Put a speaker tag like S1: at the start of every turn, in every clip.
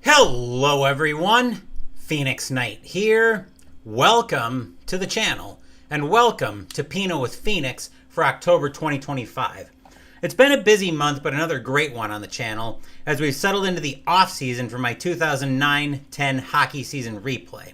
S1: Hello everyone, Phoenix Knight here. Welcome to the channel and welcome to Pinot with Phoenix for October 2025. It's been a busy month, but another great one on the channel as we've settled into the off season for my 2009-10 hockey season replay.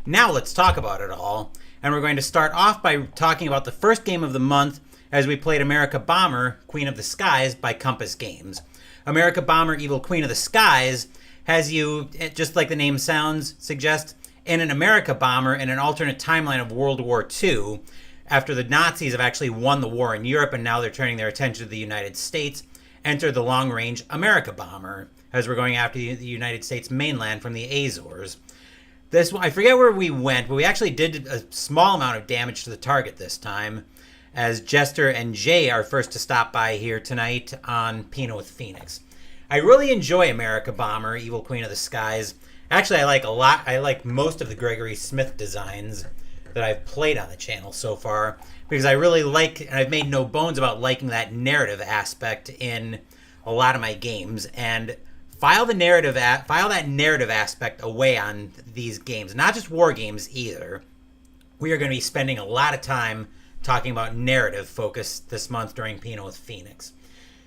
S1: Now let's talk about it all, and we're going to start off by talking about the first game of the month as we played America Bomber, Queen of the Skies by Compass Games. America Bomber, Evil Queen of the Skies has you, just like the name sounds, suggest, in an America bomber in an alternate timeline of World War II, after the Nazis have actually won the war in Europe and now they're turning their attention to the United States. Enter the long-range America bomber, as we're going after the United States mainland from the Azores. This one, I forget where we went, but we actually did a small amount of damage to the target this time, as Jester and Jay are first to stop by here tonight on Pinot with Phoenix. I really enjoy America Bomber, Evil Queen of the Skies. Actually, I like most of the Gregory Smith designs that I've played on the channel so far, because I really like, and I've made no bones about liking that narrative aspect in a lot of my games, and file that narrative aspect away on these games. Not just war games either. We are going to be spending a lot of time talking about narrative focus this month during Pinot with Phoenix.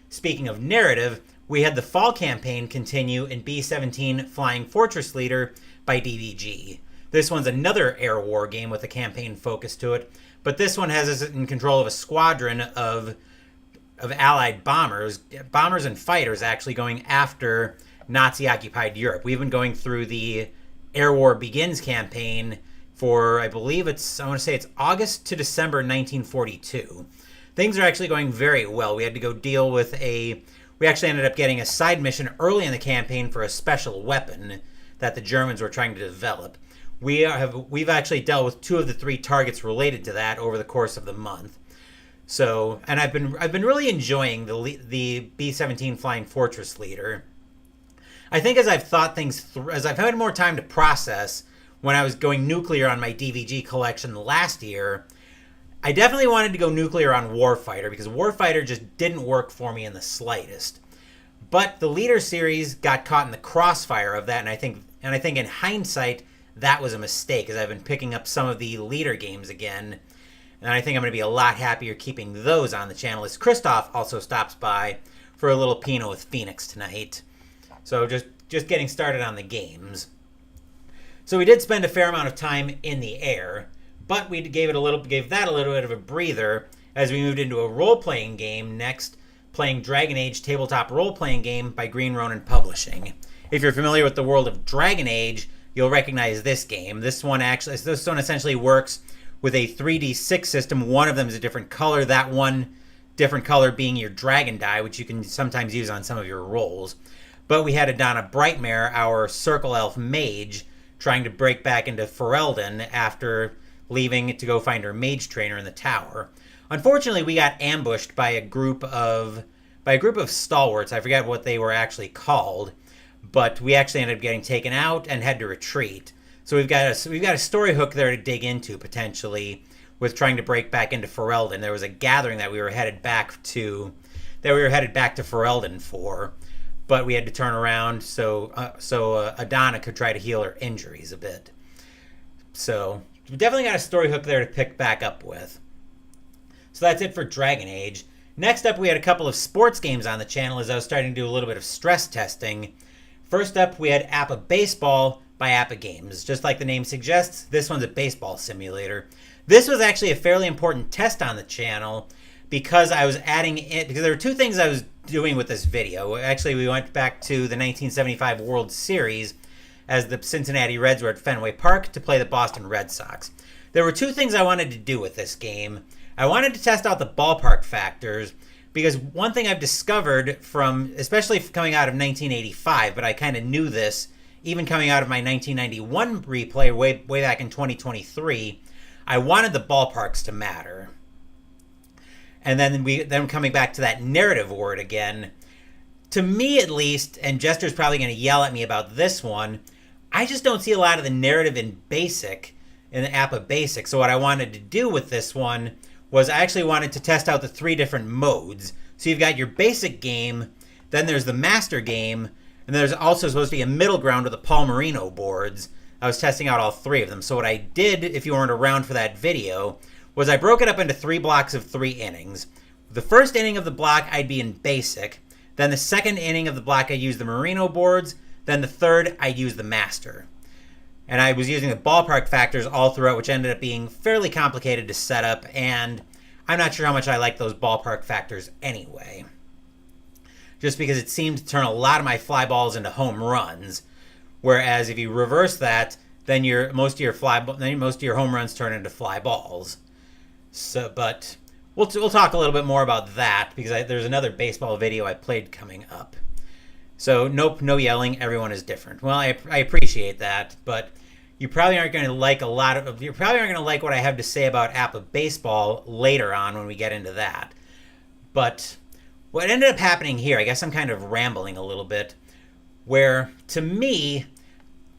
S1: Speaking of narrative, we had the fall campaign continue in B-17 Flying Fortress Leader by DVG. This one's another air war game with a campaign focus to it, but this one has us in control of a squadron of Allied bombers and fighters actually going after Nazi-occupied Europe. We've been going through the Air War Begins campaign for, I want to say it's August to December 1942. Things are actually going very well. We had to go deal with we actually ended up getting a side mission early in the campaign for a special weapon that the Germans were trying to develop. We've actually dealt with 2 of the 3 targets related to that over the course of the month. So, and I've been really enjoying the B-17 Flying Fortress Leader. I think as I've thought things through, as I've had more time to process when I was going nuclear on my DVG collection last year, I definitely wanted to go nuclear on Warfighter because Warfighter just didn't work for me in the slightest. But the Leader series got caught in the crossfire of that, and I think in hindsight that was a mistake, as I've been picking up some of the Leader games again, and I think I'm going to be a lot happier keeping those on the channel, as Christoph also stops by for a little Pinot with Phoenix tonight. So just getting started on the games. So we did spend a fair amount of time in the air, but we gave that a little bit of a breather as we moved into a role-playing game next, playing Dragon Age tabletop role-playing game by Green Ronin Publishing. If you're familiar with the world of Dragon Age, you'll recognize this game. This one essentially works with a 3d6 system. One of them is a different color. That one different color being your dragon die, which you can sometimes use on some of your rolls. But we had Adana Brightmare, our Circle Elf mage, trying to break back into Ferelden after leaving to go find her mage trainer in the tower. Unfortunately, we got ambushed by a group of stalwarts. I forget what they were actually called, but we actually ended up getting taken out and had to retreat. So we've got a story hook there to dig into potentially with trying to break back into Ferelden. There was a gathering that we were headed back to Ferelden for, but we had to turn around so Adana could try to heal her injuries a bit. So we definitely got a story hook there to pick back up with. So that's it for Dragon Age. Next up, we had a couple of sports games on the channel as I was starting to do a little bit of stress testing. First up, we had Appa Baseball by Appa Games. Just like the name suggests, this one's a baseball simulator. This was actually a fairly important test on the channel because because there were 2 things I was doing with this video. Actually, we went back to the 1975 World Series as the Cincinnati Reds were at Fenway Park to play the Boston Red Sox. There were 2 things I wanted to do with this game. I wanted to test out the ballpark factors, because one thing I've discovered especially coming out of 1985, but I kind of knew this even coming out of my 1991 replay way back in 2023, I wanted the ballparks to matter. And then coming back to that narrative word again, to me at least, and Jester's probably going to yell at me about this one, I just don't see a lot of the narrative in the Appa Basic. So what I wanted to do with this one was I actually wanted to test out the 3 different modes. So you've got your basic game, then there's the master game, And there's also supposed to be a middle ground with the Paul Marino boards. I was testing out all 3 of them. So what I did, if you weren't around for that video, was I broke it up into 3 blocks of 3 innings. The first inning of the block, I'd be in basic. Then the second inning of the block, I'd use the Marino boards. Then the third, I'd use the Master. And I was using the ballpark factors all throughout, which ended up being fairly complicated to set up. And I'm not sure how much I like those ballpark factors anyway. Just because it seemed to turn a lot of my fly balls into home runs. Whereas if you reverse that, then most of your home runs turn into fly balls. So, but we'll talk a little bit more about that because there's another baseball video I played coming up. So nope, no yelling. Everyone is different. Well, I appreciate that, but you probably aren't going to like what I have to say about APA baseball later on when we get into that. But what ended up happening here, I guess I'm kind of rambling a little bit, where for me,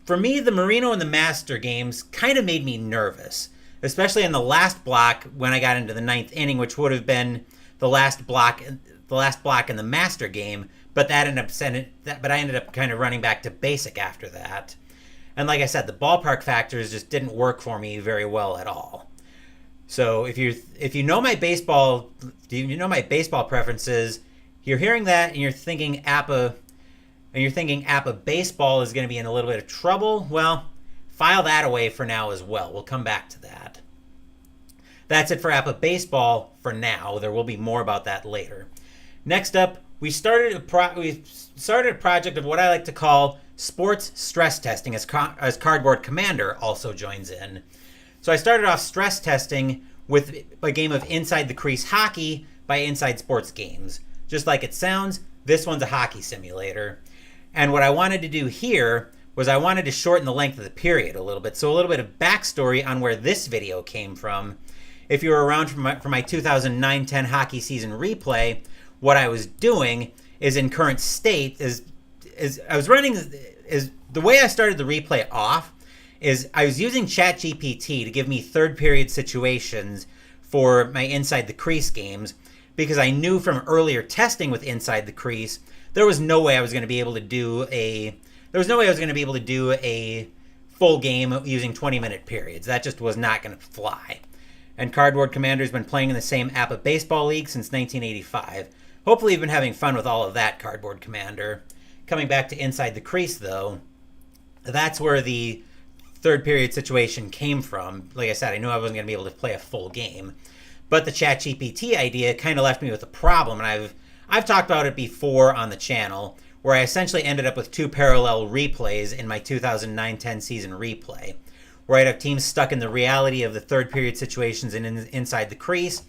S1: the Marino and the Master games kind of made me nervous, especially in the last block when I got into the 9th inning, which would have been the last block in the Master game. But I ended up kind of running back to basic after that. And like I said, the ballpark factors just didn't work for me very well at all. So if you know my baseball preferences, you're hearing that and you're thinking APA baseball is going to be in a little bit of trouble, well, file that away for now as well. We'll come back to that. That's it for APA baseball for now. There will be more about that later. Next up, we started a project of what I like to call sports stress testing, as Cardboard Commander also joins in. So I started off stress testing with a game of Inside the Crease Hockey by Inside Sports Games. Just like it sounds, this one's a hockey simulator. And what I wanted to do here was I wanted to shorten the length of the period a little bit. So a little bit of backstory on where this video came from. If you were around for my 2009-10 hockey season replay, what I was doing is in current state is the way I started the replay off is I was using ChatGPT to give me third period situations for my Inside the Crease games because I knew from earlier testing with Inside the Crease there was no way I was going to be able to do a full game using 20-minute periods. That just was not going to fly. And Cardboard Commander's been playing in the same APA baseball league since 1985. Hopefully you've been having fun with all of that, Cardboard Commander. Coming back to Inside the Crease, though, that's where the third period situation came from. Like I said, I knew I wasn't going to be able to play a full game. But the ChatGPT idea kind of left me with a problem, and I've talked about it before on the channel, where I essentially ended up with 2 parallel replays in my 2009-10 season replay, where I'd have teams stuck in the reality of the third period situations Inside the Crease,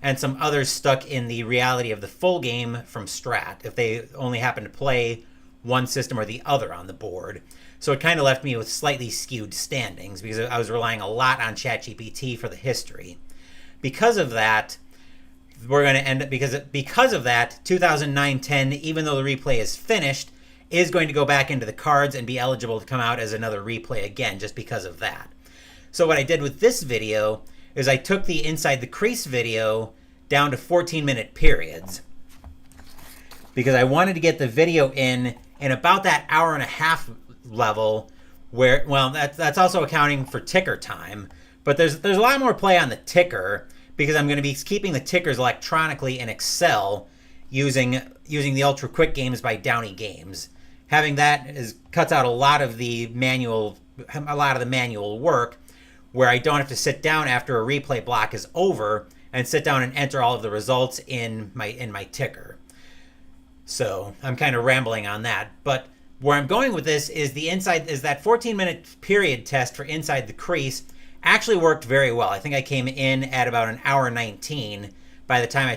S1: and some others stuck in the reality of the full game from Strat, if they only happen to play one system or the other on the board. So it kind of left me with slightly skewed standings because I was relying a lot on ChatGPT for the history. Because of that, we're going to end up, because of that, 2009-10, even though the replay is finished, is going to go back into the cards and be eligible to come out as another replay again, just because of that. So what I did with this video is I took the Inside the Crease video down to 14-minute periods because I wanted to get the video in about that hour and a half level where, well, that's also accounting for ticker time, but there's a lot more play on the ticker because I'm going to be keeping the tickers electronically in Excel using the Ultra Quick Games by Downey Games. Having that cuts out a lot of the manual work, where I don't have to sit down after a replay block is over and sit down and enter all of the results in my ticker. So I'm kind of rambling on that, but where I'm going with this is that 14-minute period test for Inside the Crease actually worked very well. I think I came in at about an hour 19 by the time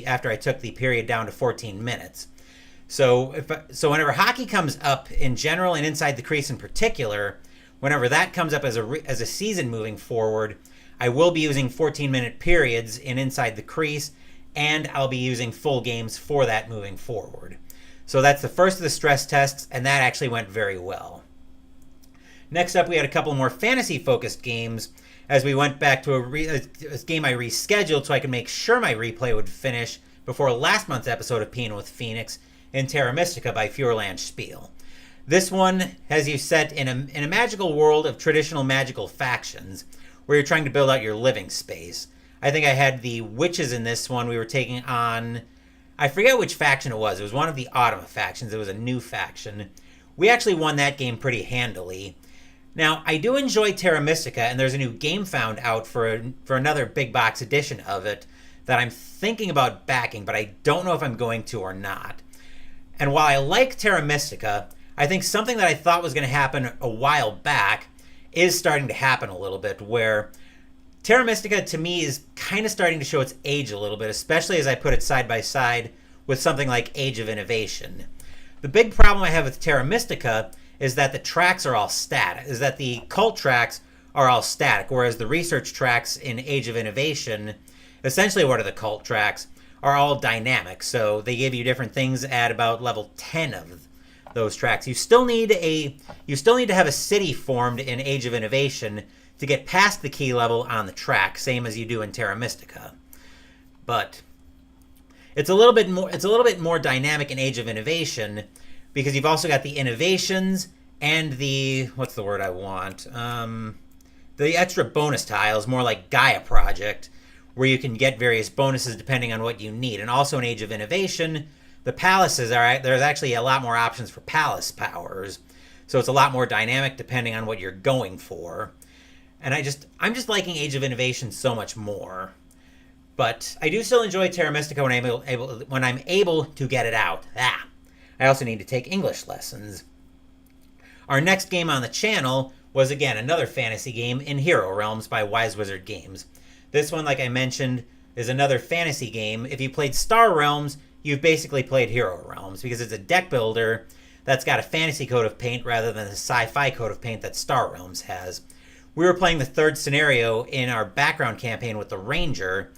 S1: after I took the period down to 14 minutes. So whenever hockey comes up in general and Inside the Crease in particular, whenever that comes up as a season moving forward, I will be using 14-minute periods in Inside the Crease, and I'll be using full games for that moving forward. So that's the first of the stress tests, and that actually went very well. Next up, we had a couple more fantasy-focused games as we went back to a game I rescheduled so I could make sure my replay would finish before last month's episode of Pinot with Phoenix in Terra Mystica by Furland Spiel. This one has you set in a magical world of traditional magical factions where you're trying to build out your living space. I think I had the witches in this one. We were taking on, I forget which faction it was. It was one of the Autumn factions. It was a new faction. We actually won that game pretty handily. Now, I do enjoy Terra Mystica, and there's a new game found out for another big box edition of it that I'm thinking about backing, but I don't know if I'm going to or not. And while I like Terra Mystica, I think something that I thought was going to happen a while back is starting to happen a little bit, where Terra Mystica to me is kind of starting to show its age a little bit, especially as I put it side by side with something like Age of Innovation. The big problem I have with Terra Mystica is that the tracks are all static, is that the cult tracks are all static, whereas the research tracks in Age of Innovation, essentially what are the cult tracks, are all dynamic. So they give you different things at about level 10 of those tracks. You still need to have a city formed in Age of Innovation to get past the key level on the track, same as you do in Terra Mystica. But it's a little bit more dynamic in Age of Innovation because you've also got the innovations and the, what's the word I want? The extra bonus tiles, more like Gaia Project, where you can get various bonuses depending on what you need. And also in Age of Innovation, the palaces there's actually a lot more options for palace powers. So it's a lot more dynamic depending on what you're going for. And I'm just liking Age of Innovation so much more. But I do still enjoy Terra Mystica when I'm able to get it out. I also need to take English lessons. Our next game on the channel was, again, another fantasy game in Hero Realms by Wise Wizard Games. This one, like I mentioned, is another fantasy game. If you played Star Realms, you've basically played Hero Realms, because it's a deck builder that's got a fantasy coat of paint rather than the sci-fi coat of paint that Star Realms has. We were playing the third scenario in our background campaign with the Ranger,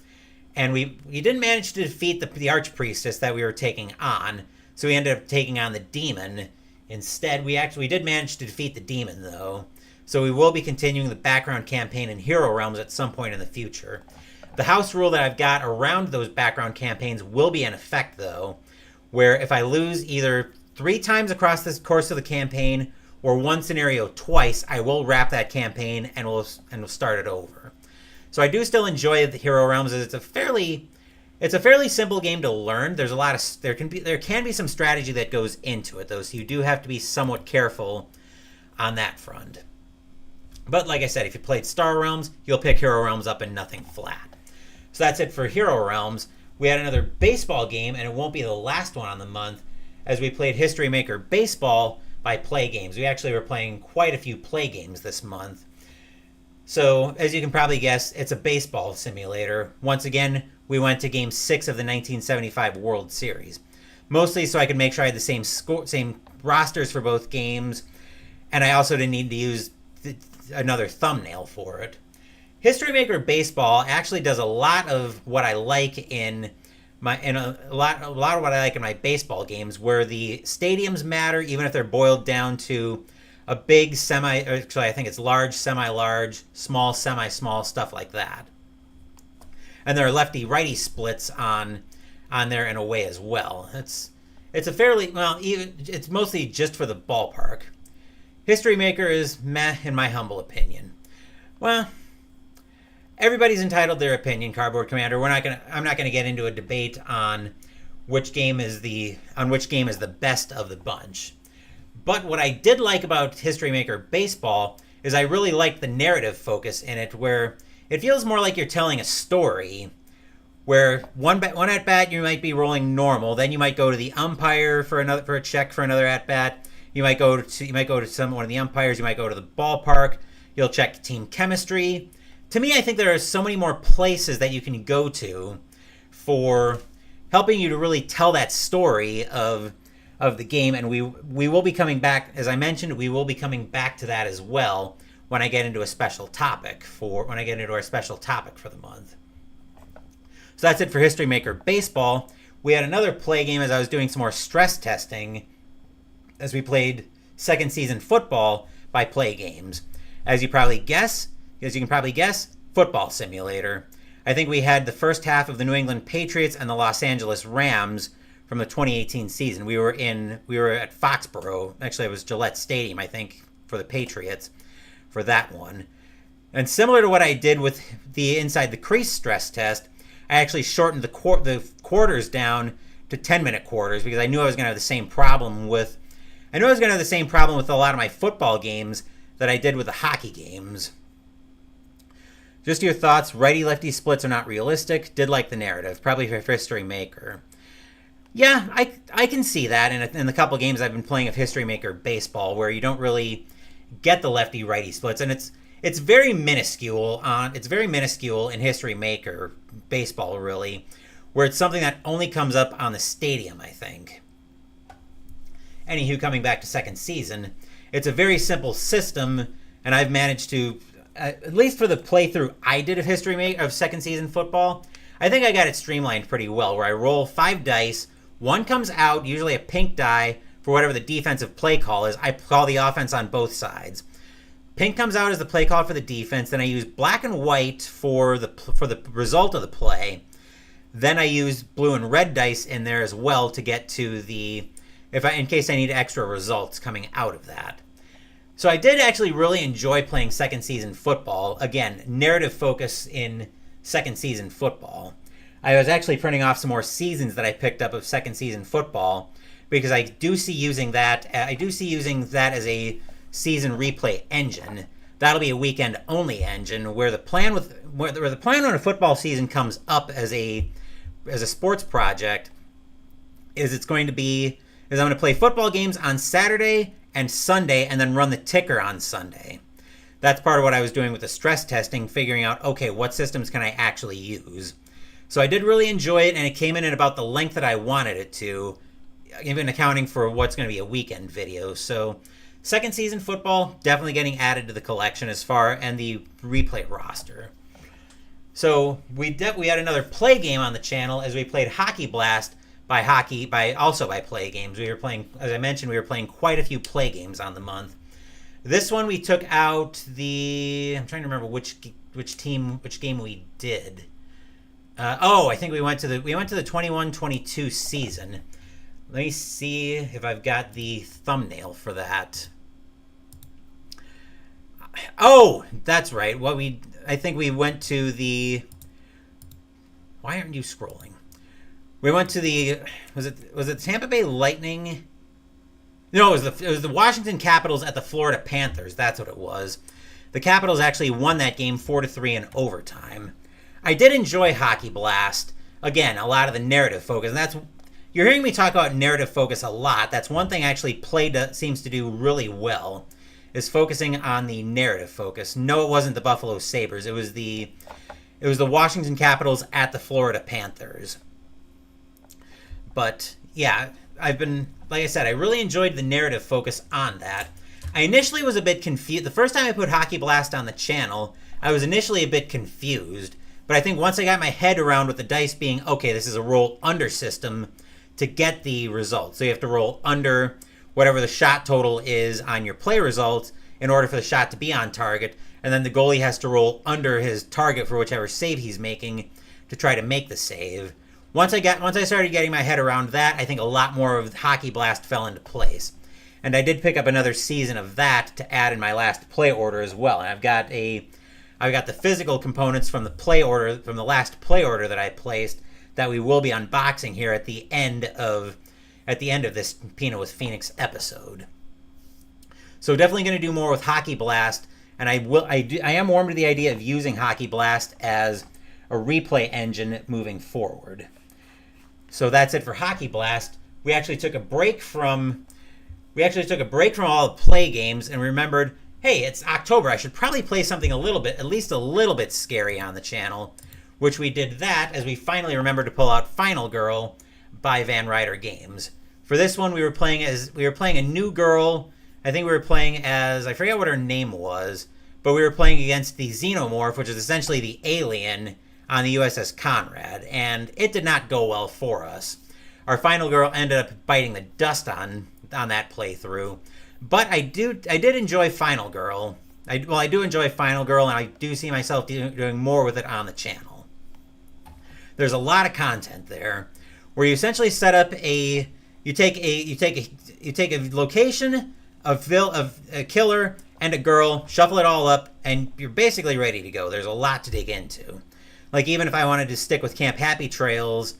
S1: and we didn't manage to defeat the Archpriestess that we were taking on, so we ended up taking on the Demon. Instead, we did manage to defeat the Demon, though. So we will be continuing the background campaign in Hero Realms at some point in the future. The house rule that I've got around those background campaigns will be in effect, though, where if I lose either 3 times across the course of the campaign or one scenario twice, I will wrap that campaign and we'll start it over. So I do still enjoy the Hero Realms, as it's a fairly simple game to learn. There's there can be some strategy that goes into it, though, so you do have to be somewhat careful on that front. But like I said, if you played Star Realms, you'll pick Hero Realms up and nothing flat. So that's it for Hero Realms. We had another baseball game, and it won't be the last one on the month, as we played History Maker Baseball by Play Games. We actually were playing quite a few play games this month. So, as you can probably guess, it's a baseball simulator. Once again, we went to Game 6 of the 1975 World Series. Mostly so I could make sure I had the same rosters for both games, and I also didn't need to use another thumbnail for it. History Maker Baseball actually does a lot of what I like in a lot of what I like in my baseball games, where the stadiums matter, even if they're boiled down to a big actually I think it's large, semi-large, small, semi-small, stuff like that. And there are lefty-righty splits on there in a way as well. It's a fairly, it's mostly just for the ballpark. History Maker is meh, in my humble opinion. Well, everybody's entitled to their opinion, Cardboard Commander. I'm not gonna get into a debate on which game is the best of the bunch. But what I did like about History Maker Baseball is I really liked the narrative focus in it, where it feels more like you're telling a story, where one at bat you might be rolling normal, then you might go to the umpire for a check for another at bat. You might go to one of the umpires. You might go to the ballpark. You'll check team chemistry. To me, I think there are so many more places that you can go to for helping you to really tell that story of the game. And we will be coming back, as I mentioned, we will be coming back to that as well when I get into our special topic for the month. So that's it for History Maker Baseball. We had another play game as I was doing some more stress testing, as we played second season football by Play Games. As you can probably guess, football simulator. I think we had the first half of the New England Patriots and the Los Angeles Rams from the 2018 season. We were at Foxborough. Actually, it was Gillette Stadium, I think, for the Patriots for that one. And similar to what I did with the inside the crease stress test, I actually shortened the quarters down to 10-minute quarters because I knew I was going to have the same problem with a lot of my football games that I did with the hockey games. Just your thoughts. Righty-lefty splits are not realistic. Did like the narrative. Probably for History Maker. Yeah, I can see that in the couple games I've been playing of History Maker baseball, where you don't really get the lefty-righty splits, and it's very minuscule in History Maker baseball, really, where it's something that only comes up on the stadium, I think. Anywho, coming back to second season, it's a very simple system, and I've managed to, at least for the playthrough I did of History Maker of second season football, I think I got it streamlined pretty well, where I roll 5 dice, one comes out, usually a pink die, for whatever the defensive play call is. I call the offense on both sides. Pink comes out as the play call for the defense, then I use black and white for the result of the play. Then I use blue and red dice in there as well to get to in case I need extra results coming out of that. So I did actually really enjoy playing second season football. Again, narrative focus in second season football. I was actually printing off some more seasons that I picked up of second season football because I do see using that as a season replay engine. That'll be a weekend only engine where the plan when a football season comes up as a sports project is I'm going to play football games on Saturday and Sunday and then run the ticker on Sunday. That's part of what I was doing with the stress testing, figuring out, okay, what systems can I actually use? So I did really enjoy it, and it came in at about the length that I wanted it to, even accounting for what's going to be a weekend video. So second season football, definitely getting added to the collection and the replay roster. So we had another play game on the channel as we played Hockey Blast by Play Games. We were playing, as I mentioned, quite a few play games on the month. This one we took out I'm trying to remember which game we did. I think we went to the 21-22 season. Let me see if I've got the thumbnail for that. Oh, that's right. I think we went to the. Why aren't you scrolling? We went to the. Was it Tampa Bay Lightning? No, it was the Washington Capitals at the Florida Panthers. That's what it was. The Capitals actually won that game 4-3 in overtime. I did enjoy Hockey Blast. Again, a lot of the narrative focus, and you're hearing me talk about narrative focus a lot. That's one thing actually play seems to do really well, is focusing on the narrative focus. No, it wasn't the Buffalo Sabres. It was the Washington Capitals at the Florida Panthers. But yeah, like I said, I really enjoyed the narrative focus on that. I initially was a bit confused. The first time I put Hockey Blast on the channel, I was initially a bit confused. But I think once I got my head around with the dice being, okay, this is a roll under system to get the result. So you have to roll under whatever the shot total is on your play results in order for the shot to be on target. And then the goalie has to roll under his target for whichever save he's making to try to make the save. Once I started getting my head around that, I think a lot more of Hockey Blast fell into place. And I did pick up another season of that to add in my last play order as well. And I've got the physical components from the last play order that I placed that we will be unboxing here at the end of this Pinot with Phoenix episode. So definitely going to do more with Hockey Blast, and I am warm to the idea of using Hockey Blast as a replay engine moving forward. So that's it for Hockey Blast. We actually took a break from all the play games and remembered, hey, it's October. I should probably play something at least a little bit scary on the channel, which we did that as we finally remembered to pull out Final Girl by Van Ryder Games. For this one, we were playing a new girl. I think we were playing as, I forget what her name was, but we were playing against the Xenomorph, which is essentially the alien on the USS Conrad, and it did not go well for us. Our Final Girl ended up biting the dust on that playthrough. But I did enjoy Final Girl. I do enjoy Final Girl, and I do see myself doing more with it on the channel. There's a lot of content there. where you essentially set up a you take a location of a killer and a girl, shuffle it all up, and you're basically ready to go. There's a lot to dig into. Like, even if I wanted to stick with Camp Happy Trails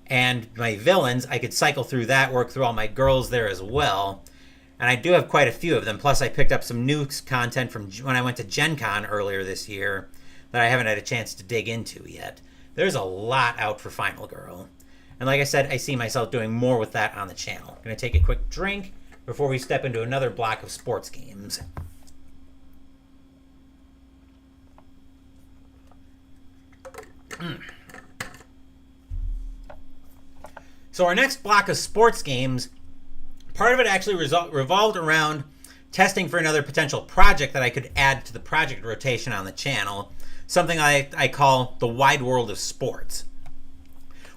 S1: and my villains, I could cycle through that, work through all my girls there as well. And I do have quite a few of them. Plus, I picked up some new content from when I went to Gen Con earlier this year that I haven't had a chance to dig into yet. There's a lot out for Final Girl. And like I said, I see myself doing more with that on the channel. I'm going to take a quick drink before we step into another block of sports games. So our next block of sports games, part of it actually revolved around testing for another potential project that I could add to the project rotation on the channel, something I call the wide world of sports,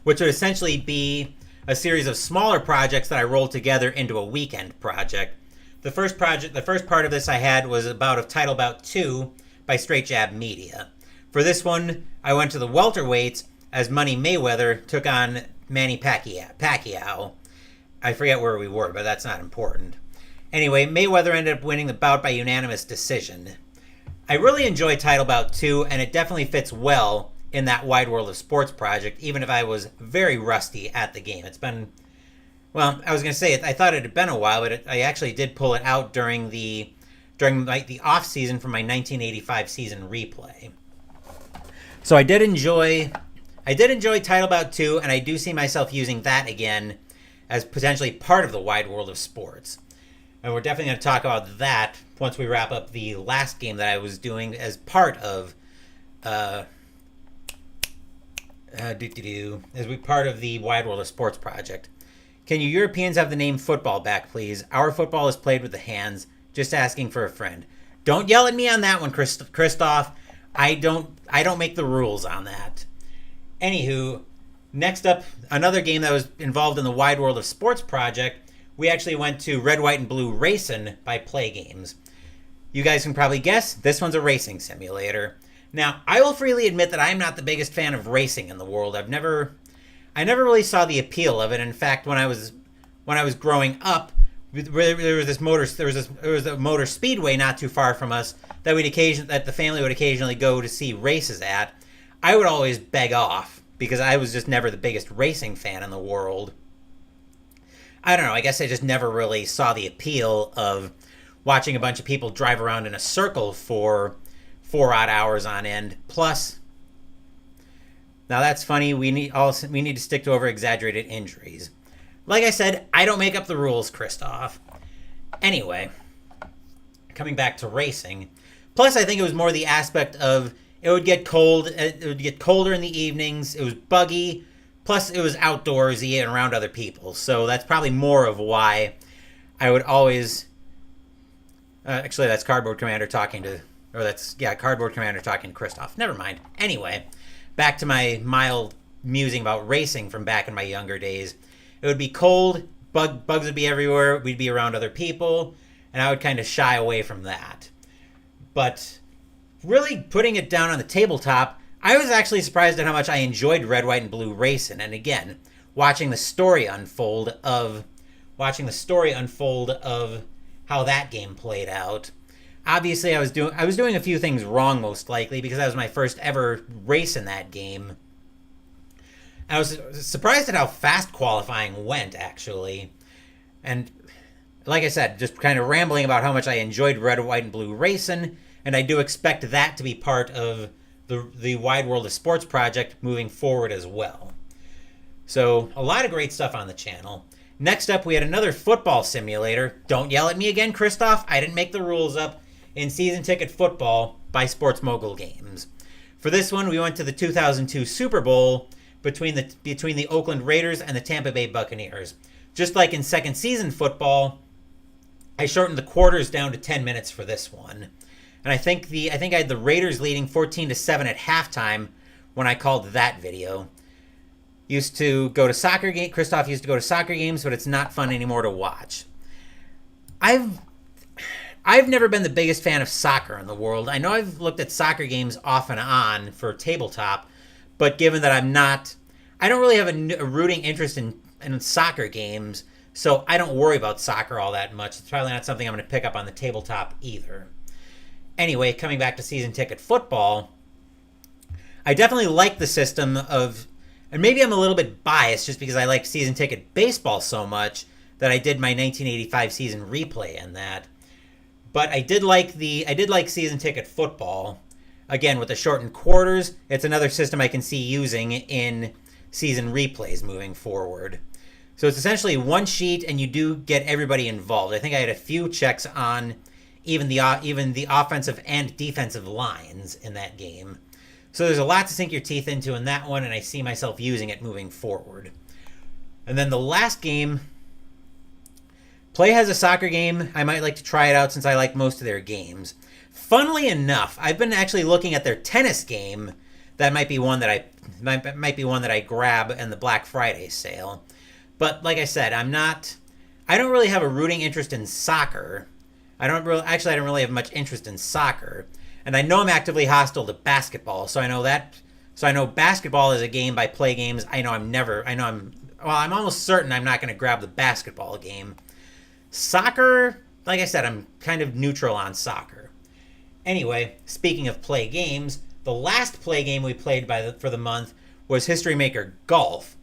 S1: which would essentially be a series of smaller projects that I rolled together into a weekend project. The first part of this I had was about Title Bout 2 by Straight Jab Media. For this one, I went to the welterweights as Money Mayweather took on Manny Pacquiao. I forget where we were, but that's not important. Anyway, Mayweather ended up winning the bout by unanimous decision. I really enjoy Title Bout 2, and it definitely fits well in that wide world of sports project, even if I was very rusty at the game. It's been, well, I was going to say, I thought it had been a while, but I actually did pull it out during the off season from my 1985 season replay. So I did enjoy Title Bout 2, and I do see myself using that again as potentially part of the wide world of sports. And we're definitely going to talk about that once we wrap up the last game that I was doing as part of part of the wide world of sports project. Can you Europeans have the name football back, please? Our football is played with the hands. Just asking for a friend. Don't yell at me on that one, Christoph. I don't make the rules on that. Anywho, next up, another game that was involved in the wide world of sports project. We actually went to Red, White, and Blue Racing by Play Games. You guys can probably guess, this one's a racing simulator. Now, I will freely admit that I am not the biggest fan of racing in the world. I never really saw the appeal of it. In fact, when I was growing up, there was a motor speedway not too far from us that the family would occasionally go to see races at. I would always beg off because I was just never the biggest racing fan in the world. I don't know, I guess I just never really saw the appeal of watching a bunch of people drive around in a circle for 4 odd hours on end. Plus, now that's funny, we need to stick to over exaggerated injuries. Like I said, I don't make up the rules, Christoph. Anyway, coming back to racing. Plus, I think it was more the aspect of it would get cold. It would get colder in the evenings. It was buggy. Plus, it was outdoorsy and around other people. So that's probably more of why I would always... actually, that's Cardboard Commander talking to... Cardboard Commander talking to Christoph. Never mind. Anyway, back to my mild musing about racing from back in my younger days. It would be cold. Bugs would be everywhere. We'd be around other people. And I would kind of shy away from that. But really putting it down on the tabletop, I was actually surprised at how much I enjoyed Red, White, and Blue Racing. And again, watching the story unfold of how that game played out. Obviously, I was doing a few things wrong, most likely, because that was my first ever race in that game. I was surprised at how fast qualifying went, actually. And like I said, just kind of rambling about how much I enjoyed Red, White, and Blue Racing, and I do expect that to be part of the Wide World of Sports project moving forward as well. So, a lot of great stuff on the channel. Next up, we had another football simulator. Don't yell at me again, Christoph. I didn't make the rules up. In Season Ticket Football by Sports Mogul Games. For this one, we went to the 2002 Super Bowl between the Oakland Raiders and the Tampa Bay Buccaneers. Just like in second season football, I shortened the quarters down to 10 minutes for this one. And I think I had the Raiders leading 14-7 at halftime when I called that video. Christoph used to go to soccer games, but it's not fun anymore to watch. I've never been the biggest fan of soccer in the world. I know I've looked at soccer games off and on for tabletop, but given that I don't really have a rooting interest in soccer games, so I don't worry about soccer all that much. It's probably not something I'm going to pick up on the tabletop either. Anyway, coming back to season ticket football, I definitely like the system of, and maybe I'm a little bit biased just because I like season ticket baseball so much that I did my 1985 season replay in that. But I did like season ticket football. Again, with the shortened quarters, it's another system I can see using in season replays moving forward. So it's essentially one sheet, and you do get everybody involved. I think I had a few checks on even the offensive and defensive lines in that game. So there's a lot to sink your teeth into in that one, and I see myself using it moving forward. And then the last game, Play has a soccer game. I might like to try it out since I like most of their games. Funnily enough, I've been actually looking at their tennis game. That might be one that I grab in the Black Friday sale. But like I said, I don't really have a rooting interest in soccer. I don't really have much interest in soccer. And I know I'm actively hostile to basketball, so I know basketball is a game by Play Games. I'm almost certain I'm not going to grab the basketball game. Soccer, like I said, I'm kind of neutral on soccer. Anyway, speaking of Play Games, the last Play game we played for the month was History Maker Golf,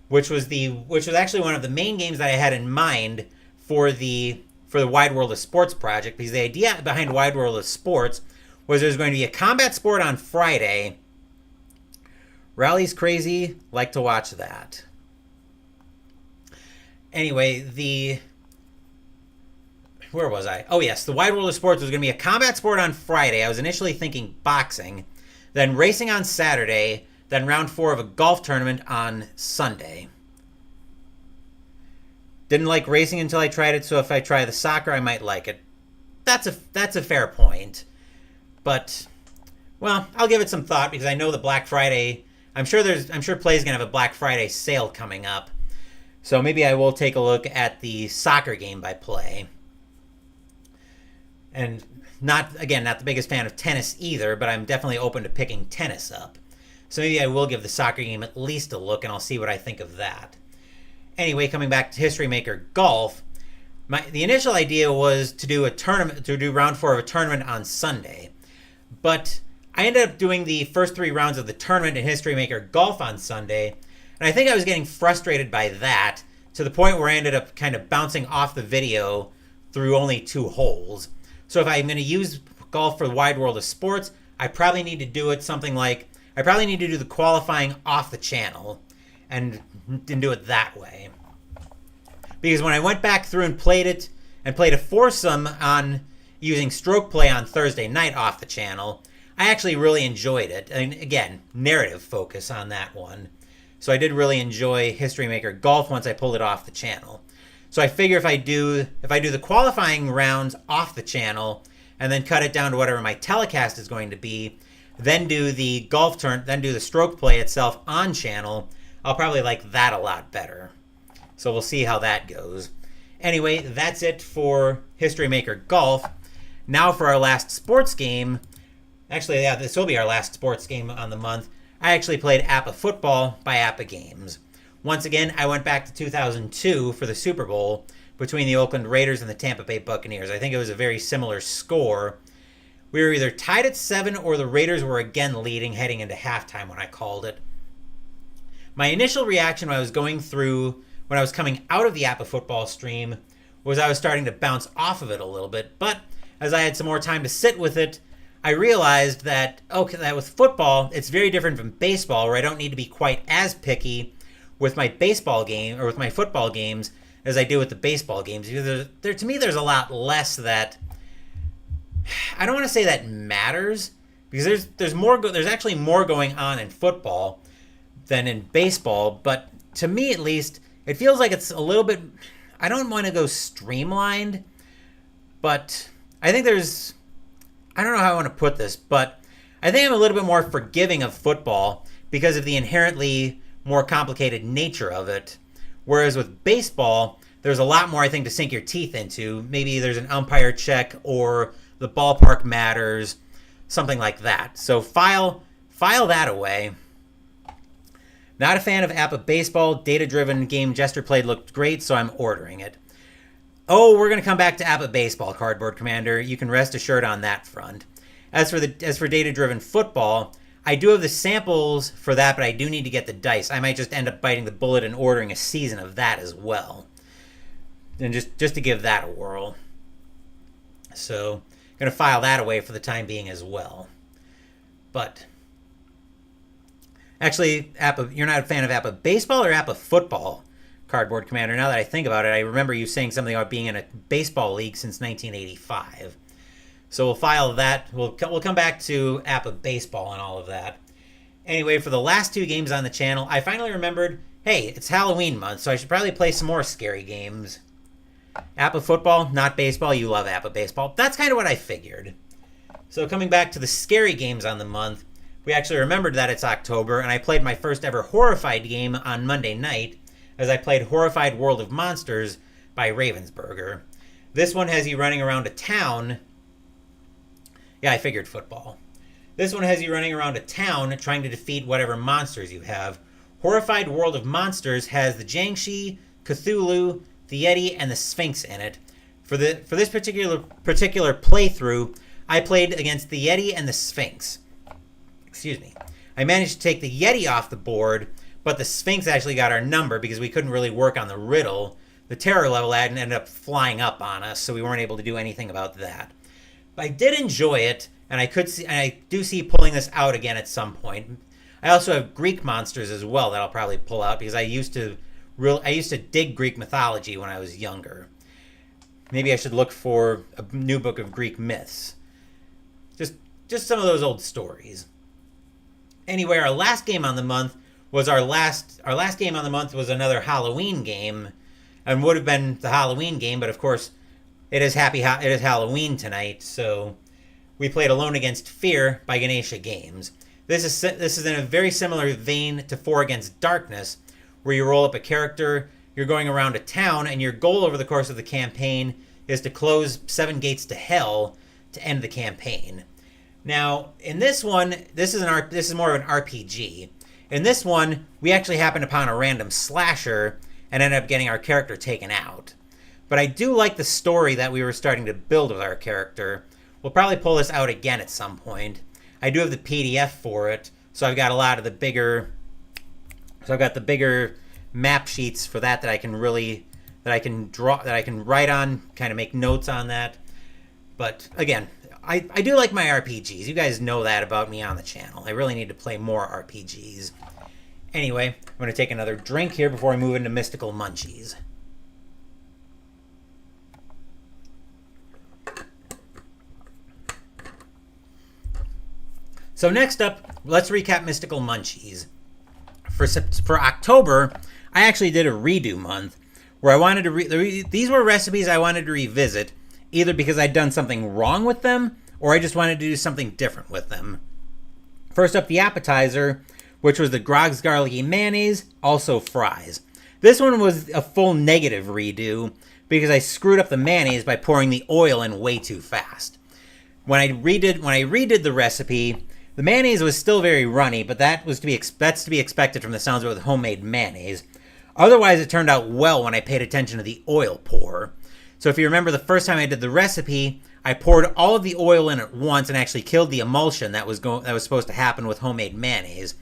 S1: which was actually one of the main games that I had in mind for the Wide World of Sports project, because the idea behind Wide World of Sports was there's going to be a combat sport on Friday. Rally's crazy, like to watch that. Anyway, where was I? Oh yes, the Wide World of Sports was going to be a combat sport on Friday. I was initially thinking boxing, then racing on Saturday, then round 4 of a golf tournament on Sunday. Didn't like racing until I tried it, so if I try the soccer, I might like it. That's a fair point. But, well, I'll give it some thought because I know the Black Friday, I'm sure Play's going to have a Black Friday sale coming up. So maybe I will take a look at the soccer game by Play. And not the biggest fan of tennis either, but I'm definitely open to picking tennis up. So maybe I will give the soccer game at least a look, and I'll see what I think of that. Anyway, coming back to History Maker Golf, the initial idea was to do round 4 of a tournament on Sunday. But I ended up doing the first 3 rounds of the tournament in History Maker Golf on Sunday, and I think I was getting frustrated by that to the point where I ended up kind of bouncing off the video through only 2 holes. So if I'm going to use golf for the Wide World of Sports, I probably need to do it something like, I probably need to do the qualifying off the channel and do it that way. Because when I went back through and played a foursome on using stroke play on Thursday night off the channel, I actually really enjoyed it. And again, narrative focus on that one. So I did really enjoy History Maker Golf once I pulled it off the channel. So I figure if I do the qualifying rounds off the channel and then cut it down to whatever my telecast is going to be, then do the stroke play itself on channel, I'll probably like that a lot better. So we'll see how that goes. Anyway, that's it for History Maker Golf. Now for our last sports game. Actually, yeah, this will be our last sports game on the month. I actually played APA Football by APA Games. Once again, I went back to 2002 for the Super Bowl between the Oakland Raiders and the Tampa Bay Buccaneers. I think it was a very similar score. We were either tied at 7 or the Raiders were again leading heading into halftime when I called it. My initial reaction when I was coming out of the APA Football stream was I was starting to bounce off of it a little bit, but as I had some more time to sit with it, I realized that with football, it's very different from baseball, where I don't need to be quite as picky with my baseball game or with my football games as I do with the baseball games. Because to me, there's a lot less that I don't want to say that matters, because there's actually more going on in football than in baseball. But to me, at least, it feels like it's a little bit. I don't want to go streamlined, but I think there's. I don't know how I want to put this, but I think I'm a little bit more forgiving of football because of the inherently more complicated nature of it. Whereas with baseball, there's a lot more, I think, to sink your teeth into. Maybe there's an umpire check or the ballpark matters, something like that. So file that away. Not a fan of Appa Baseball. Data-driven game Jester played looked great, so I'm ordering it. Oh, we're going to come back to Appa Baseball, Cardboard Commander. You can rest assured on that front. As for data-driven football, I do have the samples for that, but I do need to get the dice. I might just end up biting the bullet and ordering a season of that as well. And just to give that a whirl. So, I'm going to file that away for the time being as well. But actually, you're not a fan of Appa Baseball or Appa Football, Cardboard Commander? Now that I think about it, I remember you saying something about being in a baseball league since 1985. So we'll file that. We'll come back to Appa Baseball and all of that. Anyway, for the last 2 games on the channel, I finally remembered, hey, it's Halloween month, so I should probably play some more scary games. Appa Football, not baseball. You love Appa Baseball. That's kind of what I figured. So coming back to the scary games on the month, we actually remembered that it's October, and I played my first ever Horrified game on Monday night, as I played Horrified World of Monsters by Ravensburger. This one has you running around a town. Yeah, I figured football. This one has you running around a town trying to defeat whatever monsters you have. Horrified World of Monsters has the Jiangshi, Cthulhu, the Yeti, and the Sphinx in it. For this particular playthrough, I played against the Yeti and the Sphinx. Excuse me. I managed to take the Yeti off the board, but the Sphinx actually got our number because we couldn't really work on the riddle. The terror level ended up flying up on us, so we weren't able to do anything about that. But I did enjoy it, and I do see pulling this out again at some point. I also have Greek monsters as well that I'll probably pull out because I used to dig Greek mythology when I was younger. Maybe I should look for a new book of Greek myths. Just some of those old stories. Anyway, our last game on the month was our last game on the month was another Halloween game, and would have been the Halloween game, but of course it is Halloween tonight, so we played Alone Against Fear by Ganesha Games. This is in a very similar vein to 4 Against Darkness, where you roll up a character, you're going around a town, and your goal over the course of the campaign is to close 7 gates to hell to end the campaign. Now, in this one, this is more of an RPG. In this one, we actually happened upon a random slasher and ended up getting our character taken out. But I do like the story that we were starting to build with our character. We'll probably pull this out again at some point. I do have the PDF for it, so I've got a lot of the bigger... So I've got the bigger map sheets for that I can write on, kind of make notes on that. But again, I do like my RPGs. You guys know that about me on the channel. I really need to play more RPGs. Anyway, I'm going to take another drink here before I move into Mystical Munchies. So next up, let's recap Mystical Munchies. For October, I actually did a redo month where I wanted to these were recipes I wanted to revisit, either because I'd done something wrong with them or I just wanted to do something different with them. First up, the appetizer, which was the Grog's Garlicky Mayonnaise, also fries. This one was a full negative redo because I screwed up the mayonnaise by pouring the oil in way too fast. When I redid the recipe, the mayonnaise was still very runny, but that's to be expected from the sounds of it with homemade mayonnaise. Otherwise, it turned out well when I paid attention to the oil pour. So if you remember the first time I did the recipe, I poured all of the oil in at once and actually killed the emulsion that was supposed to happen with homemade mayonnaise.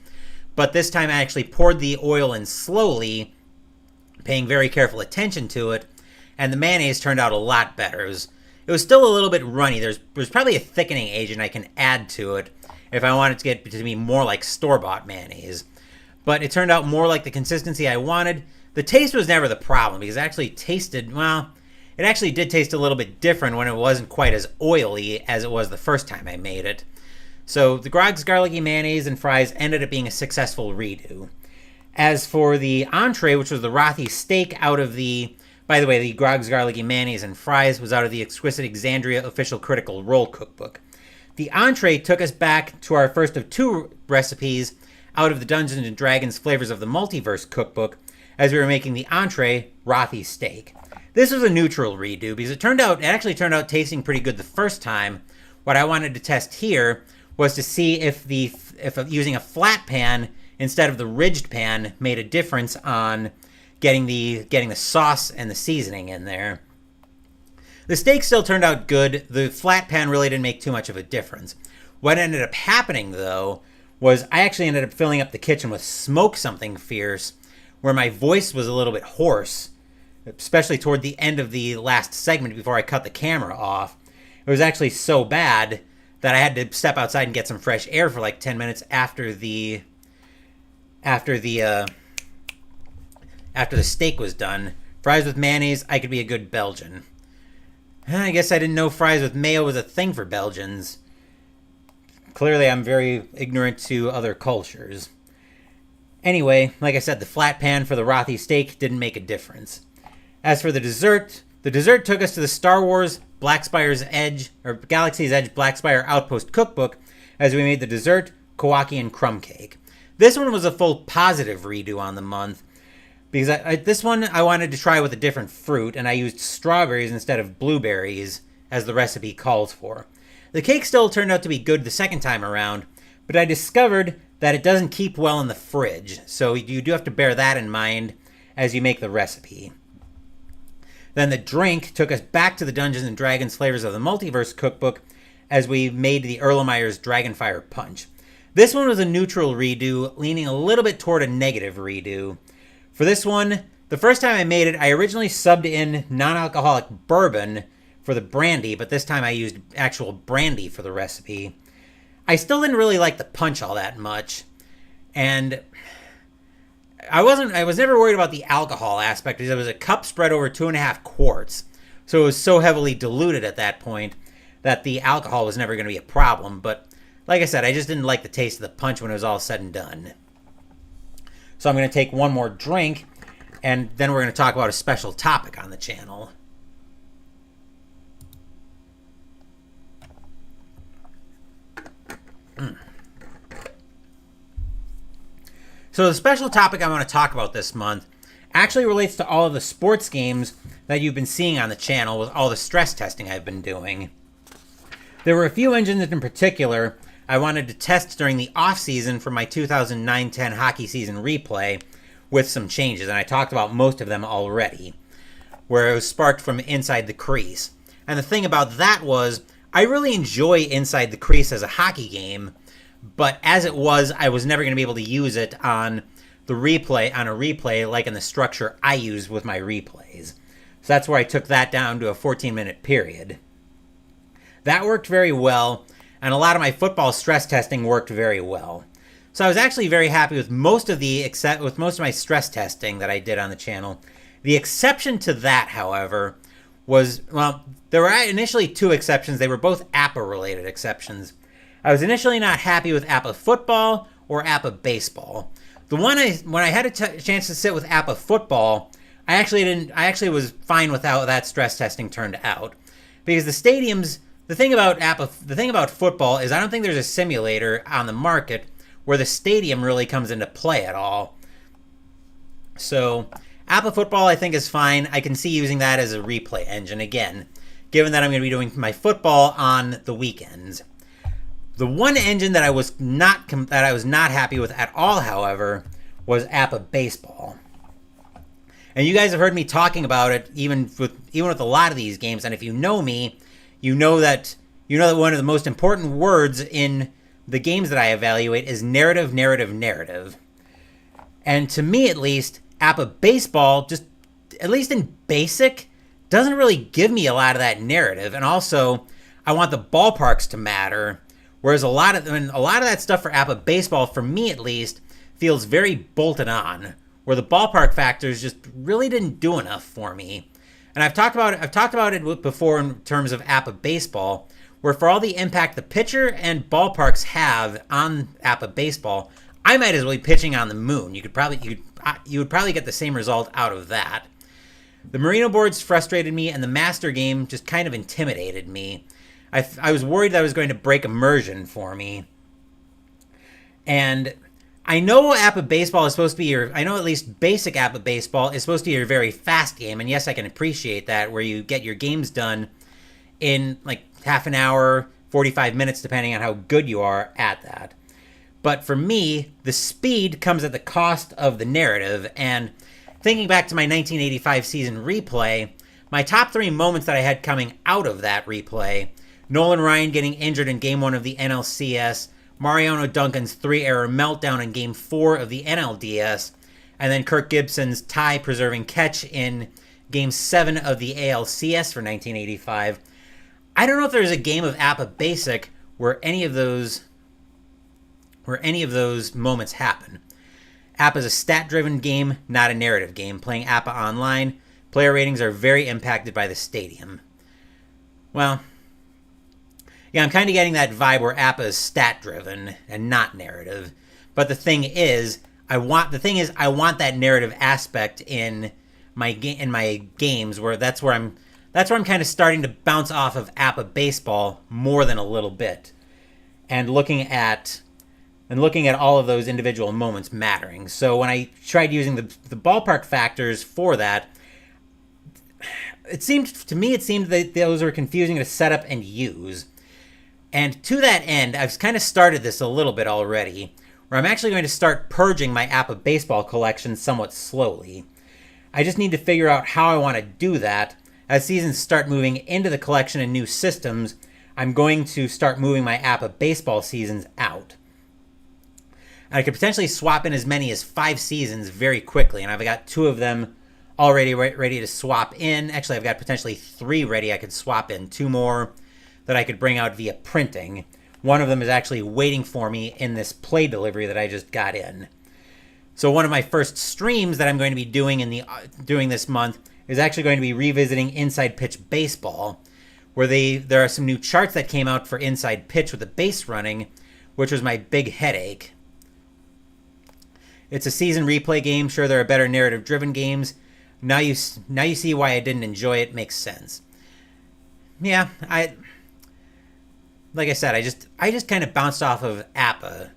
S1: But this time I actually poured the oil in slowly, paying very careful attention to it, and the mayonnaise turned out a lot better. It was still a little bit runny. There's probably a thickening agent I can add to it if I want it to get to be more like store-bought mayonnaise. But it turned out more like the consistency I wanted. The taste was never the problem because it actually did taste a little bit different when it wasn't quite as oily as it was the first time I made it. So the Grog's Garlicky Mayonnaise and fries ended up being a successful redo. As for the entree, which was the Rothy steak by the way, the Grog's Garlicky Mayonnaise and fries was out of the Exquisite Exandria Official Critical Role Cookbook. The entree took us back to our first of 2 recipes out of the Dungeons & Dragons Flavors of the Multiverse cookbook, as we were making the entree, Rothy steak. This was a neutral redo because it actually turned out tasting pretty good the first time. What I wanted to test here was to see if using a flat pan instead of the ridged pan made a difference on getting the sauce and the seasoning in there. The steak still turned out good. The flat pan really didn't make too much of a difference. What ended up happening, though, was I actually ended up filling up the kitchen with Smoke Something Fierce, where my voice was a little bit hoarse, especially toward the end of the last segment before I cut the camera off. It was actually so bad that I had to step outside and get some fresh air for like 10 minutes after the steak was done. Fries with mayonnaise, I could be a good Belgian. I guess I didn't know fries with mayo was a thing for Belgians. Clearly, I'm very ignorant to other cultures. Anyway, like I said, the flat pan for the Rothy steak didn't make a difference. As for the dessert took us to the Star Wars Galaxy's Edge Black Spire Outpost cookbook as we made the dessert, Kawaki and crumb cake. This one was a full positive redo on the month because this one I wanted to try with a different fruit, and I used strawberries instead of blueberries as the recipe calls for. The cake still turned out to be good the second time around, but I discovered that it doesn't keep well in the fridge, so you do have to bear that in mind as you make the recipe. Then the drink took us back to the Dungeons & Dragons Flavors of the Multiverse cookbook as we made the Erlenmeyer's Dragonfire Punch. This one was a neutral redo, leaning a little bit toward a negative redo. For this one, the first time I made it, I originally subbed in non-alcoholic bourbon for the brandy, but this time I used actual brandy for the recipe. I still didn't really like the punch all that much, and I was never worried about the alcohol aspect because it was a cup spread over 2.5 quarts. So it was so heavily diluted at that point that the alcohol was never going to be a problem. But like I said, I just didn't like the taste of the punch when it was all said and done. So I'm going to take one more drink, and then we're going to talk about a special topic on the channel. So the special topic I want to talk about this month actually relates to all of the sports games that you've been seeing on the channel with all the stress testing I've been doing. There were a few engines in particular I wanted to test during the off-season for my 2009-10 hockey season replay with some changes, and I talked about most of them already, where it was sparked from inside the crease. And the thing about that was, I really enjoy inside the crease as a hockey game, but as it was, I was never going to be able to use it on a replay like in the structure I use with my replays. So that's where I took that down to a 14-minute period. That worked very well, and a lot of my football stress testing worked very well. So I was actually very happy with most of my stress testing that I did on the channel. The exception to that, however, was, well, there were initially 2 exceptions. They were both APA-related exceptions. I was initially not happy with APA football or APA baseball. When I had a chance to sit with APA football, I actually was fine with how that stress testing turned out, because the thing about football is I don't think there's a simulator on the market where the stadium really comes into play at all. So APA football I think is fine. I can see using that as a replay engine again, given that I'm going to be doing my football on the weekends. The one engine that I was not happy with at all, however, was APA baseball. And you guys have heard me talking about it even with a lot of these games. And if you know me, you know that one of the most important words in the games that I evaluate is narrative, narrative, narrative. And to me, at least, APA baseball, just at least in basic, doesn't really give me a lot of that narrative. And also, I want the ballparks to matter. Whereas a lot of that stuff for APA baseball, for me at least, feels very bolted on, where the ballpark factors just really didn't do enough for me. And I've talked about it before in terms of APA baseball, where for all the impact the pitcher and ballparks have on APA baseball, I might as well be pitching on the moon. You would probably get the same result out of that. The Merino boards frustrated me, and the master game just kind of intimidated me. I was worried that I was going to break immersion for me. And I know APA baseball is supposed to be I know at least basic APA baseball is supposed to be a very fast game. And yes, I can appreciate that, where you get your games done in like half an hour, 45 minutes, depending on how good you are at that. But for me, the speed comes at the cost of the narrative. And thinking back to my 1985 season replay, my top 3 moments that I had coming out of that replay: Nolan Ryan getting injured in Game 1 of the NLCS, Mariano Duncan's 3-error meltdown in Game 4 of the NLDS, and then Kirk Gibson's tie-preserving catch in Game 7 of the ALCS for 1985. I don't know if there's a game of APA Basic where any of those moments happen. APA is a stat-driven game, not a narrative game. Playing APA online, player ratings are very impacted by the stadium. Well, yeah, I'm kind of getting that vibe where APA is stat-driven and not narrative. But the thing is, I want that narrative aspect in my games, where that's where I'm kind of starting to bounce off of APA baseball more than a little bit, and looking at all of those individual moments mattering. So when I tried using the ballpark factors for that, it seemed that those were confusing to set up and use. And to that end, I've kind of started this a little bit already, where I'm actually going to start purging my APA baseball collection somewhat slowly. I just need to figure out how I want to do that. As seasons start moving into the collection and new systems, I'm going to start moving my APA baseball seasons out. And I could potentially swap in as many as 5 seasons very quickly, and I've got 2 of them already ready to swap in. Actually, I've got potentially 3 ready I could swap in. 2 more that I could bring out via printing. One of them is actually waiting for me in this play delivery that I just got in. So one of my first streams that I'm going to be doing this month is actually going to be revisiting Inside Pitch Baseball, where there are some new charts that came out for Inside Pitch with the base running, which was my big headache. It's a season replay game. Sure, there are better narrative-driven games. Now you see why I didn't enjoy it. Makes sense. Yeah, like I said, I just kind of bounced off of APA,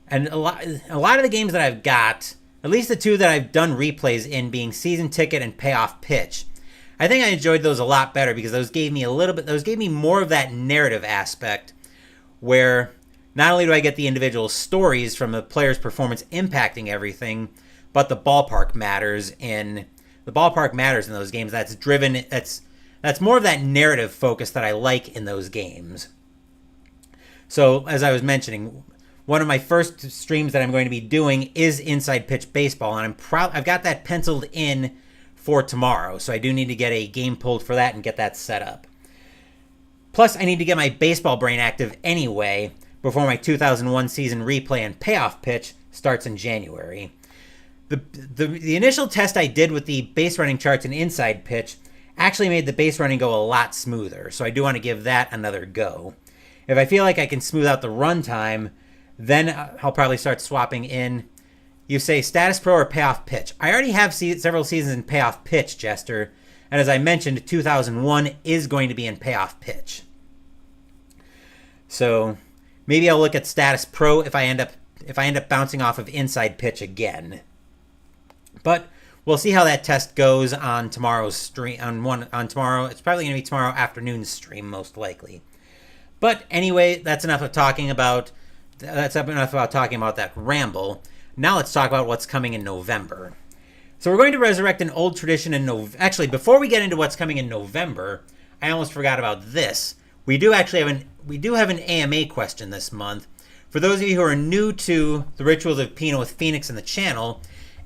S1: and a lot of the games that I've got, at least the 2 that I've done replays in, being Season Ticket and Payoff Pitch, I think I enjoyed those a lot better because those gave me more of that narrative aspect, where not only do I get the individual stories from the player's performance impacting everything, but the ballpark matters in those games. That's more of that narrative focus that I like in those games. So, as I was mentioning, one of my first streams that I'm going to be doing is Inside Pitch Baseball, and I've got that penciled in for tomorrow, so I do need to get a game pulled for that and get that set up. Plus, I need to get my baseball brain active anyway before my 2001 season replay and payoff pitch starts in January. The initial test I did with the base running charts and Inside Pitch actually made the base running go a lot smoother, so I do want to give that another go. If I feel like I can smooth out the run time, then I'll probably start swapping in. You say Status Pro or Payoff Pitch. I already have several seasons in Payoff Pitch, Jester, and as I mentioned, 2001 is going to be in Payoff Pitch. So maybe I'll look at Status Pro if I end up bouncing off of Inside Pitch again. But we'll see how that test goes on tomorrow's stream. On tomorrow, it's probably going to be tomorrow afternoon's stream, most likely. But anyway, that's enough talking about that ramble. Now let's talk about what's coming in November. So we're going to resurrect an old tradition in November. Actually, before we get into what's coming in November, I almost forgot about this. We do have an AMA question this month. For those of you who are new to the Rituals of Pinot with Phoenix in the channel,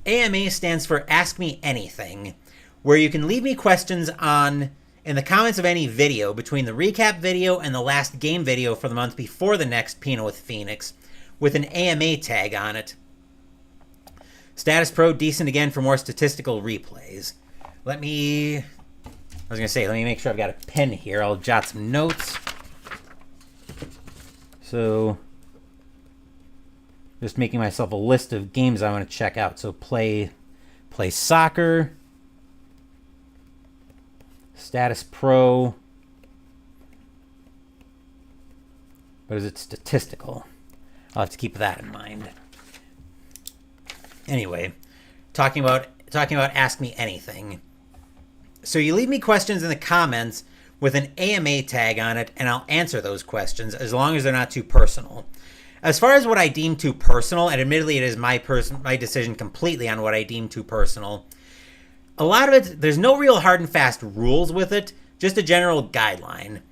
S1: AMA stands for Ask Me Anything, where you can leave me questions in the comments of any video between the recap video and the last game video for the month before the next Pinot with Phoenix, with an AMA tag on it. Status Pro, decent again for more statistical replays. Let me make sure I've got a pen here. I'll jot some notes. So, just making myself a list of games I want to check out. So play soccer, Status Pro, but is it statistical? I'll have to keep that in mind. Anyway, talking about Ask Me Anything. So you leave me questions in the comments with an AMA tag on it, and I'll answer those questions as long as they're not too personal. As far as what I deem too personal, and admittedly it is my decision completely on what I deem too personal, a lot of it, there's no real hard and fast rules with it, just a general guideline.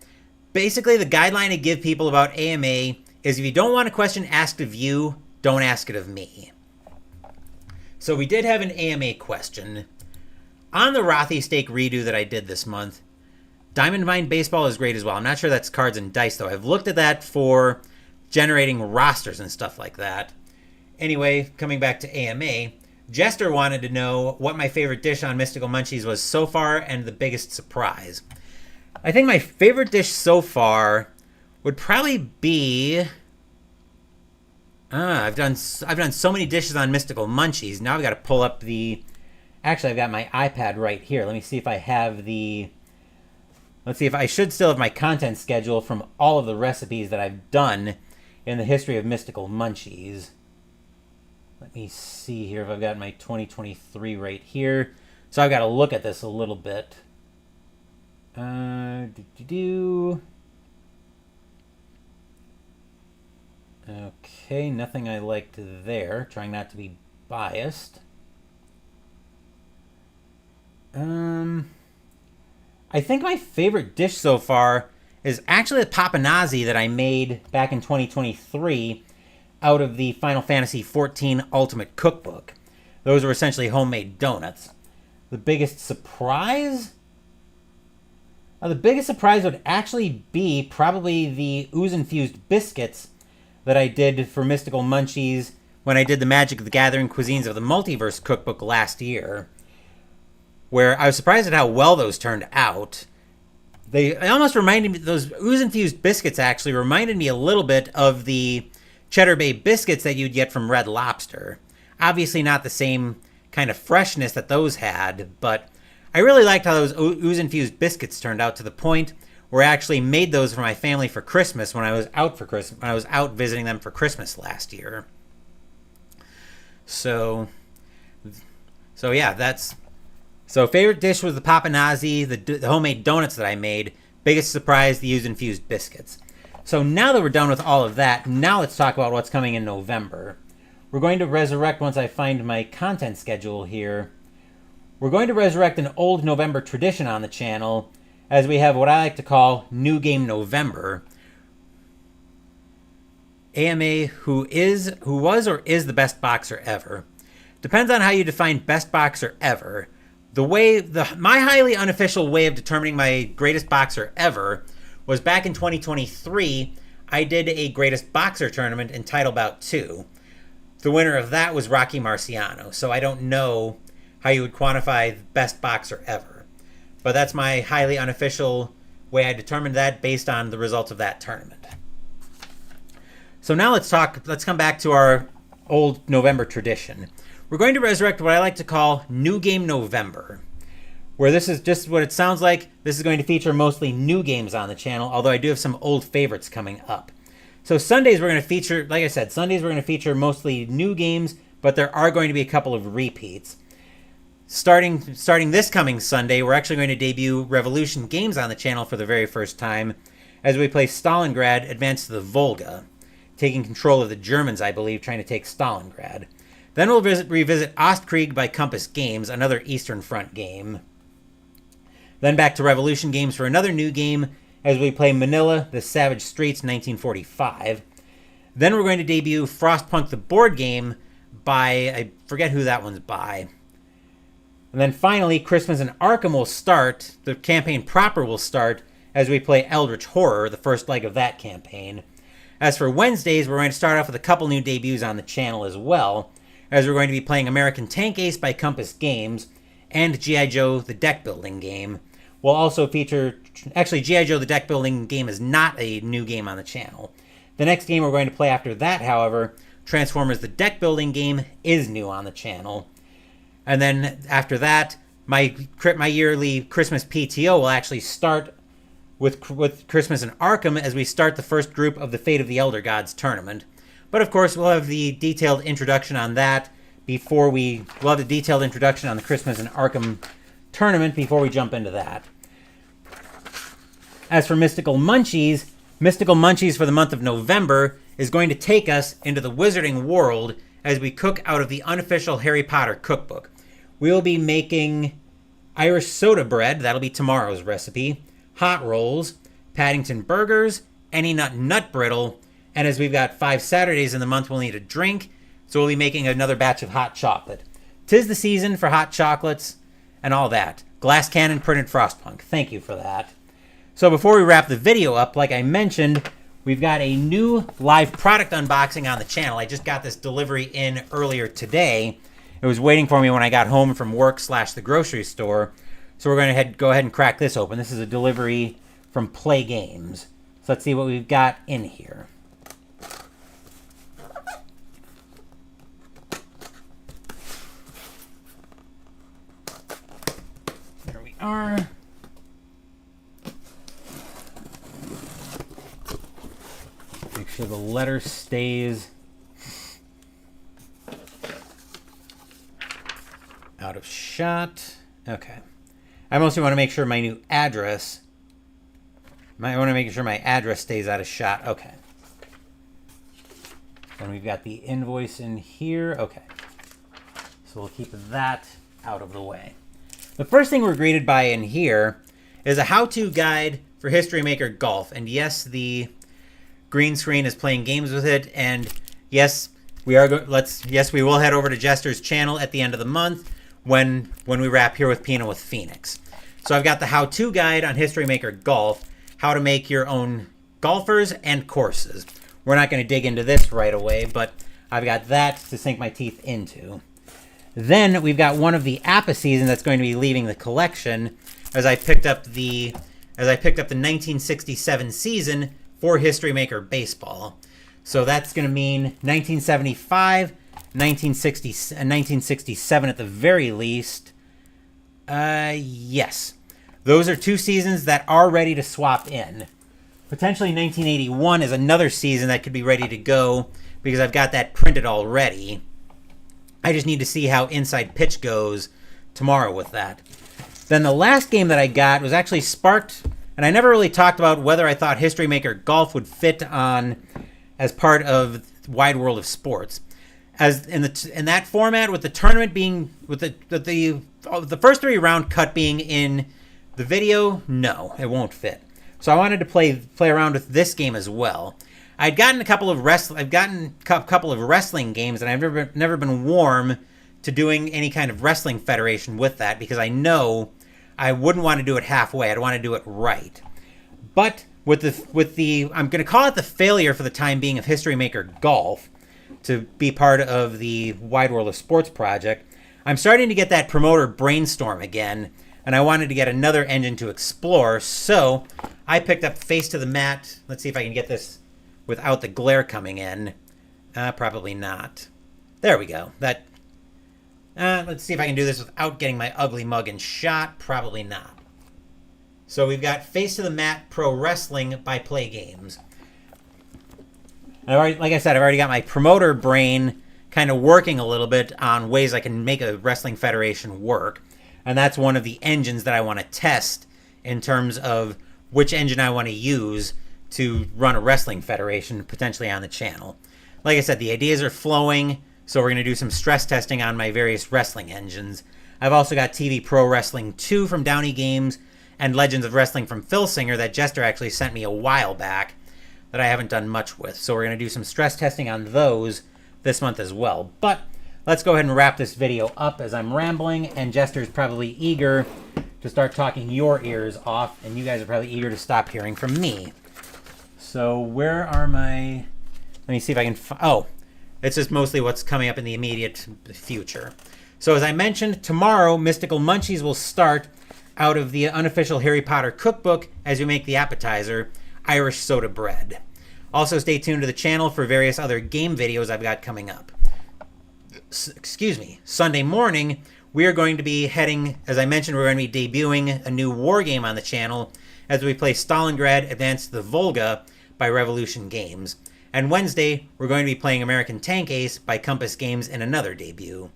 S1: Basically, the guideline I give people about AMA is if you don't want a question asked of you, don't ask it of me. So we did have an AMA question. On the Rothy Stake redo that I did this month, Diamond Mine Baseball is great as well. I'm not sure that's cards and dice, though. I've looked at that for generating rosters and stuff like that. Anyway, coming back to AMA, Jester wanted to know what my favorite dish on Mystical Munchies was so far and the biggest surprise. I think my favorite dish so far would probably be... I've done so many dishes on Mystical Munchies. Now I've got to pull up the... Actually, I've got my iPad right here. Let me see if I have the... Let's see if I should still have my content schedule from all of the recipes that I've done in the history of Mystical Munchies. Let me see here if I've got my 2023 right here. So I've got to look at this a little bit. Okay, nothing I liked there. Trying not to be biased. I think my favorite dish so far is actually the papanazzi that I made back in 2023 out of the Final Fantasy XIV Ultimate Cookbook. Those were essentially homemade donuts. The biggest surprise? The biggest surprise would actually be probably the ooze-infused biscuits that I did for Mystical Munchies when I did the Magic of the Gathering Cuisines of the Multiverse cookbook last year, where I was surprised at how well those turned out. They almost reminded me, those ooze-infused biscuits actually reminded me a little bit of the Cheddar Bay biscuits that you'd get from Red Lobster. Obviously not the same kind of freshness that those had, but I really liked how those ooze-infused biscuits turned out, to the point where I actually made those for my family for Christmas when I was out visiting them for Christmas last year. So yeah, so favorite dish was the papanazzi, the homemade donuts that I made. Biggest surprise, the ooze-infused biscuits. So now that we're done with all of that, now let's talk about what's coming in November. We're going to resurrect, once I find my content schedule here, we're going to resurrect an old November tradition on the channel, as we have what I like to call New Game November. AMA, who was or is the best boxer ever. Depends on how you define best boxer ever. My highly unofficial way of determining my greatest boxer ever was back in 2023. I did a greatest boxer tournament in Title Bout 2. The winner of that was Rocky Marciano, so I don't know how you would quantify best boxer ever. But that's my highly unofficial way I determined that based on the results of that tournament. So now let's come back to our old November tradition. We're going to resurrect what I like to call New Game November, where this is just what it sounds like. This is going to feature mostly new games on the channel, although I do have some old favorites coming up. So Sundays we're going to feature, like I said, Sundays we're going to feature mostly new games, but there are going to be a couple of repeats. Starting this coming Sunday, we're actually going to debut Revolution games on the channel for the very first time, as we play Stalingrad Advance to the Volga, taking control of the Germans, I believe, trying to take Stalingrad. Then we'll revisit Ostkrieg by Compass Games, another Eastern Front game. Then back to Revolution games for another new game, as we play Manila, The Savage Streets, 1945. Then we're going to debut Frostpunk the board game by, I forget who that one's by. And then finally, Christmas in Arkham will start, the campaign proper will start, as we play Eldritch Horror, the first leg of that campaign. As for Wednesdays, we're going to start off with a couple new debuts on the channel as well, as we're going to be playing American Tank Ace by Compass Games, and G.I. Joe the deck building game. We'll also feature, actually G.I. Joe the deck building game is not a new game on the channel. The next game we're going to play after that, however, Transformers the deck building game, is new on the channel. And then after that, my yearly Christmas PTO will actually start with Christmas in Arkham, as we start the first group of the Fate of the Elder Gods tournament. But of course, we'll have the detailed introduction on that we'll have the detailed introduction on the Christmas in Arkham tournament before we jump into that. As for Mystical Munchies Mystical Munchies for the month of November is going to take us into the wizarding world as we cook out of the unofficial Harry Potter cookbook. We will be making Irish soda bread, that'll be tomorrow's recipe, hot rolls, Paddington burgers, any nut brittle, and as we've got 5 Saturdays in the month, we'll need a drink, so we'll be making another batch of hot chocolate. 'Tis the season for hot chocolates and all that. Glass Cannon printed Frostpunk. Thank you for that. So before we wrap the video up, like I mentioned, we've got a new live product unboxing on the channel. I just got this delivery in earlier today. It was waiting for me when I got home from work / the grocery store. So we're going to go ahead and crack this open. This is a delivery from Play Games. So let's see what we've got in here. There we are. Make sure the letter stays out of shot. Okay. I mostly want to make sure my new address. I want to make sure my address stays out of shot. Okay. And we've got the invoice in here. Okay. So we'll keep that out of the way. The first thing we're greeted by in here is a how-to guide for History Maker Golf. And yes, the green screen is playing games with it. And yes, we will head over to Jester's channel at the end of the month when we wrap here with Pinot with Phoenix. So I've got the how-to guide on History Maker Golf, how to make your own golfers and courses. We're not going to dig into this right away, but I've got that to sink my teeth into. Then we've got one of the APA seasons that's going to be leaving the collection as I picked up the 1967 season for History Maker Baseball. So that's going to mean 1975, 1960, and 1967 at the very least. Yes. Those are 2 seasons that are ready to swap in. Potentially 1981 is another season that could be ready to go because I've got that printed already. I just need to see how Inside Pitch goes tomorrow with that. Then the last game that I got was actually sparked, and I never really talked about whether I thought History Maker Golf would fit on as part of Wide World of Sports. As in that format, with the tournament being with the first 3 round cut being in the video, no, it won't fit. So I wanted to play around with this game as well. I've gotten a couple of wrestling games, and I've never been warm to doing any kind of wrestling federation with that because I know I wouldn't want to do it halfway. I'd want to do it right. But with the I'm going to call it the failure for the time being of History Maker Golf to be part of the Wide World of Sports project, I'm starting to get that promoter brainstorm again, and I wanted to get another engine to explore, so I picked up Face to the Mat. Let's see if I can get this without the glare coming in. Probably not. There we go. Let's see if I can do this without getting my ugly mug in shot. Probably not. So we've got Face to the Mat Pro Wrestling by Play Games. Like I said, I've already got my promoter brain kind of working a little bit on ways I can make a wrestling federation work. And that's one of the engines that I want to test in terms of which engine I want to use to run a wrestling federation potentially on the channel. Like I said, the ideas are flowing, so we're going to do some stress testing on my various wrestling engines. I've also got TV Pro Wrestling 2 from Downey Games and Legends of Wrestling from Phil Singer that Jester actually sent me a while back that I haven't done much with. So we're going to do some stress testing on those this month as well. But let's go ahead and wrap this video up as I'm rambling, and Jester's probably eager to start talking your ears off, and you guys are probably eager to stop hearing from me. So where are my... Let me see if I can... Oh, it's just mostly what's coming up in the immediate future. So as I mentioned, tomorrow Mystical Munchies will start out of the unofficial Harry Potter cookbook as we make the appetizer, Irish soda bread. Also stay tuned to the channel for various other game videos I've got coming up. Excuse me. Sunday morning, we are going to be heading, as I mentioned, we're going to be debuting a new war game on the channel as we play Stalingrad Advance to the Volga by Revolution Games. And Wednesday, we're going to be playing American Tank Ace by Compass Games in another debut.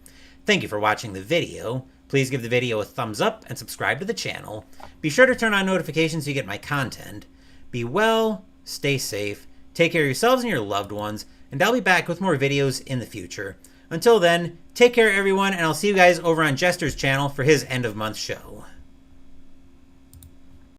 S1: Thank you for watching the video. Please give the video a thumbs up and subscribe to the channel. Be sure to turn on notifications so you get my content. Be well, stay safe, take care of yourselves and your loved ones, and I'll be back with more videos in the future. Until then, take care everyone, and I'll see you guys over on Jester's channel for his end of month show.